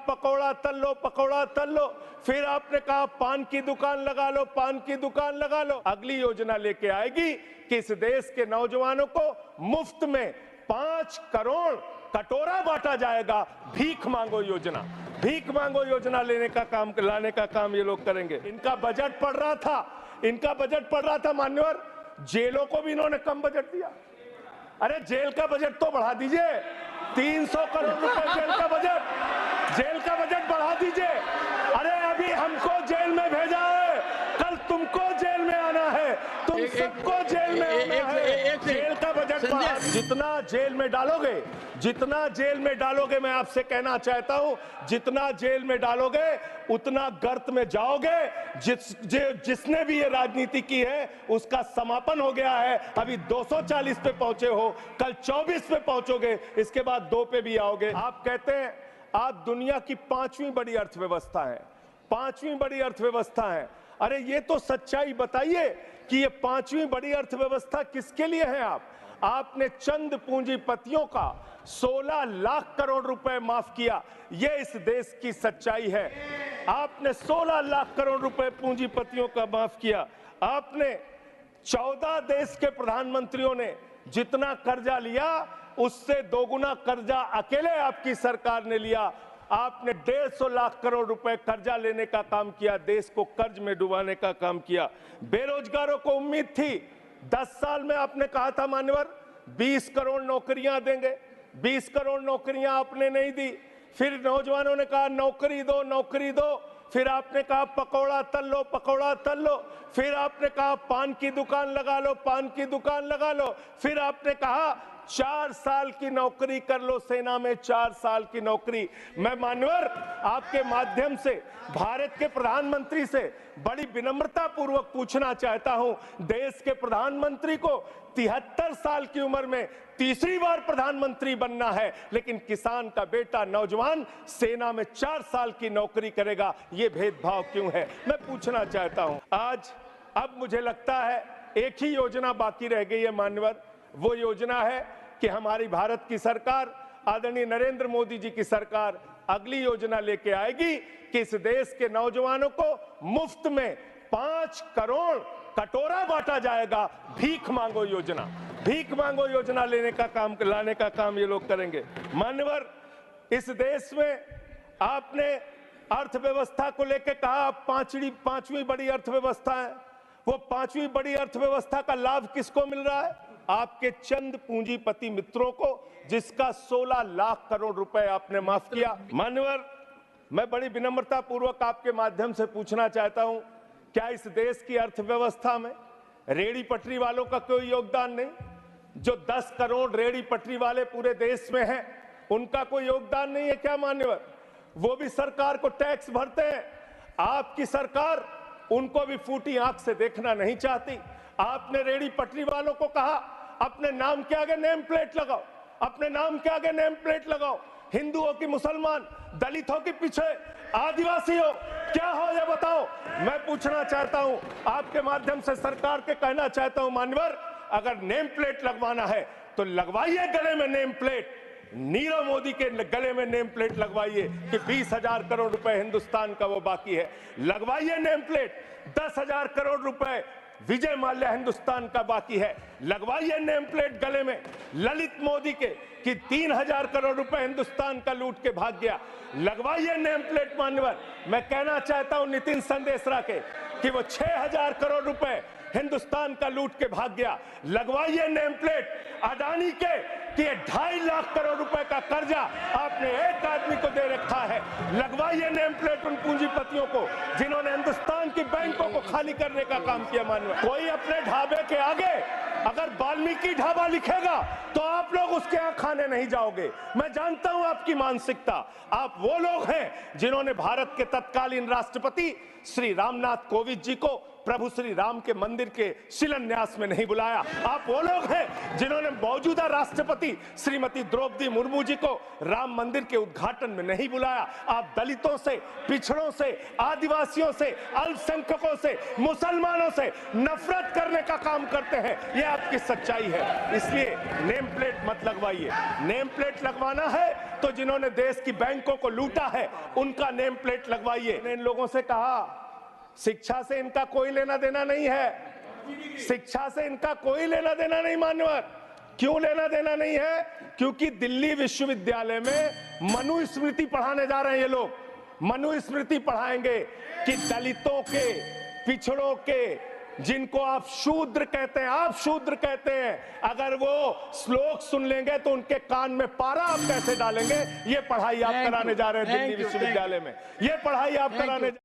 पकौड़ा तल लो, पकौड़ा तल लो। फिर आपने कहा पान की दुकान लगा लो, पान की दुकान लगा लो। अगली योजना लेके आएगी कि इस देश के नौजवानों को मुफ्त में 5 करोड़ कटोरा बांटा जाएगा। भीख मांगो योजना, भीख मांगो योजना लाने का काम ये लोग करेंगे। इनका बजट पड़ रहा था मान्यवर, जेलों को भी इन्होंने कम बजट दिया। अरे जेल का बजट तो बढ़ा दीजिए, 300 करोड़ रुपए जेल का बजट बढ़ा दीजिए। अरे अभी हमको जेल में भेजा है, कल तुमको जेल में आना है, तुम सबको जेल में आना है। जेल का बजट बढ़ा, जितना जेल में डालोगे मैं आपसे कहना चाहता हूं, जितना जेल में डालोगे उतना गर्त में जाओगे। जिसने भी ये राजनीति की है उसका समापन हो गया है। अभी 240 पे पहुंचे हो, कल 24 पे पहुंचोगे, इसके बाद 2 पे भी आओगे। आप कहते हैं आप दुनिया की 5वीं बड़ी अर्थव्यवस्था है, 5वीं बड़ी अर्थव्यवस्था है। अरे ये तो सच्चाई बताइए कि ये 5वीं बड़ी अर्थव्यवस्था किसके लिए है? आपने चंद पूंजीपतियों का 16 लाख करोड़ रुपए माफ किया, ये इस देश की सच्चाई है। आपने 16 लाख करोड़ रुपए पूंजीपतियों का माफ किया। आपने 14 देश के प्रधानमंत्रियों ने जितना कर्जा लिया उससे दोगुना कर्जा अकेले आपकी सरकार ने लिया। आपने 150 लाख करोड़ रुपए कर्जा लेने का काम किया, देश को कर्ज में डुबाने का काम किया। बेरोजगारों को उम्मीद थी, 10 साल में आपने कहा था मान्यवर 20 करोड़ नौकरियां देंगे, 20 करोड़ नौकरियां आपने नहीं दी। फिर नौजवानों ने कहा नौकरी दो, नौकरी दो। फिर आपने कहा पकौड़ा तल लो, पकौड़ा तल लो। फिर आपने कहा पान की दुकान लगा लो, पान की दुकान लगा लो। फिर आपने कहा 4 साल की नौकरी कर लो सेना में, 4 साल की नौकरी। मैं मान्यवर आपके माध्यम से भारत के प्रधानमंत्री से बड़ी विनम्रता पूर्वक पूछना चाहता हूं, देश के प्रधानमंत्री को 73 साल की उम्र में तीसरी बार प्रधानमंत्री बनना है, लेकिन किसान का बेटा नौजवान सेना में 4 साल की नौकरी करेगा, ये भेदभाव क्यों है? मैं पूछना चाहता हूं। आज अब मुझे लगता है एक ही योजना बाकी रह गई है मान्यवर, वो योजना है कि हमारी भारत की सरकार, आदरणीय नरेंद्र मोदी जी की सरकार अगली योजना लेके आएगी कि इस देश के नौजवानों को मुफ्त में 5 करोड़ कटोरा बांटा जाएगा। भीख मांगो योजना, भीख मांगो योजना लाने का काम ये लोग करेंगे। मान्यवर इस देश में आपने अर्थव्यवस्था को लेकर कहा 5वीं बड़ी अर्थव्यवस्था है। वो 5वीं बड़ी अर्थव्यवस्था का लाभ किसको मिल रहा है? आपके चंद पूंजीपति मित्रों को, जिसका 16 लाख करोड़ रुपए आपने माफ किया। मान्यवर मैं बड़ी विनम्रता पूर्वक आपके माध्यम से पूछना चाहता हूं, क्या इस देश की अर्थव्यवस्था में रेहड़ी पटरी वालों का कोई योगदान नहीं? जो 10 करोड़ रेहड़ी पटरी वाले पूरे देश में हैं, उनका कोई योगदान नहीं है क्या मान्यवर? वो भी सरकार को टैक्स भरते हैं। आपकी सरकार उनको भी फूटी आंख से देखना नहीं चाहती। आपने रेहड़ी पटरी वालों को कहा अपने नाम के आगे नेम प्लेट लगाओ, अपने नाम के आगे नेम प्लेट लगाओ। हिंदू हो कि मुसलमान, दलित हो कि पिछड़े, आदिवासी हो, क्या हो ये बताओ। मैं पूछना चाहता हूं, आपके माध्यम से सरकार के कहना चाहता हूं मान्यवर, अगर नेम प्लेट लगवाना है तो लगवाइए गले में नेम प्लेट। नीरव मोदी के गले में नेम प्लेट लगवाइए कि 20,000 करोड़ रुपए हिंदुस्तान का वो बाकी है, लगवाइए नेम प्लेट। 10,000 करोड़ रुपए विजय माल्या हिंदुस्तान का बाकी है, लगवाइए नेम प्लेट गले में ललित मोदी के कि 3,000 करोड़ रुपए हिंदुस्तान का लूट के भाग गया, लगवाइए नेम प्लेट मान्यवर। मैं कहना चाहता हूं नितिन संदेशरा के कि वो 6,000 करोड़ रुपए हिंदुस्तान का लूट के भाग गया, लगवाइए नेम प्लेट। अडानी के कि 2.5 लाख करोड़ रुपए का कर्जा आपने एक आदमी को दे रखा है, लगवाइए नेम प्लेट उन पूंजीपतियों को जिन्होंने हिंदुस्तान की बैंकों को खाली करने का काम किया। मानव कोई अपने ढाबे के आगे अगर वाल्मीकि ढाबा लिखेगा तो आप लोग उसके यहाँ खाने नहीं जाओगे। मैं जानता हूं आपकी मानसिकता। आप वो लोग हैं जिन्होंने भारत के तत्कालीन राष्ट्रपति श्री रामनाथ कोविंद जी को प्रभु श्री राम के मंदिर के शिलान्यास में नहीं बुलाया। आप वो लोग हैं जिन्होंने मौजूदा राष्ट्रपति श्रीमती द्रौपदी मुर्मू जी को राम मंदिर के उद्घाटन में नहीं बुलाया। आप दलितों से, पिछड़ों से, आदिवासियों से, अल्पसंख्यकों से, मुसलमानों से नफरत करने का काम करते हैं। ये आपकी सच्चाई है। इसलिए नेम प्लेट मत लगवाइए। नेम प्लेट लगवाना है तो जिन्होंने देश की बैंकों को लूटा है उनका नेम प्लेट लगवाइए। इन लोगों से कहा शिक्षा से इनका कोई लेना देना नहीं है, शिक्षा से इनका कोई लेना देना नहीं। मान्यवर, क्यों लेना देना नहीं है? क्योंकि दिल्ली विश्वविद्यालय में मनुस्मृति पढ़ाने जा रहे हैं ये लोग। मनुस्मृति पढ़ाएंगे कि दलितों के, पिछड़ों के, जिनको आप शूद्र कहते हैं, आप शूद्र कहते हैं, अगर वो श्लोक सुन लेंगे तो उनके कान में पारा आप कैसे डालेंगे? ये पढ़ाई आप कराने जा रहे हैं दिल्ली विश्वविद्यालय में, ये पढ़ाई आप कराने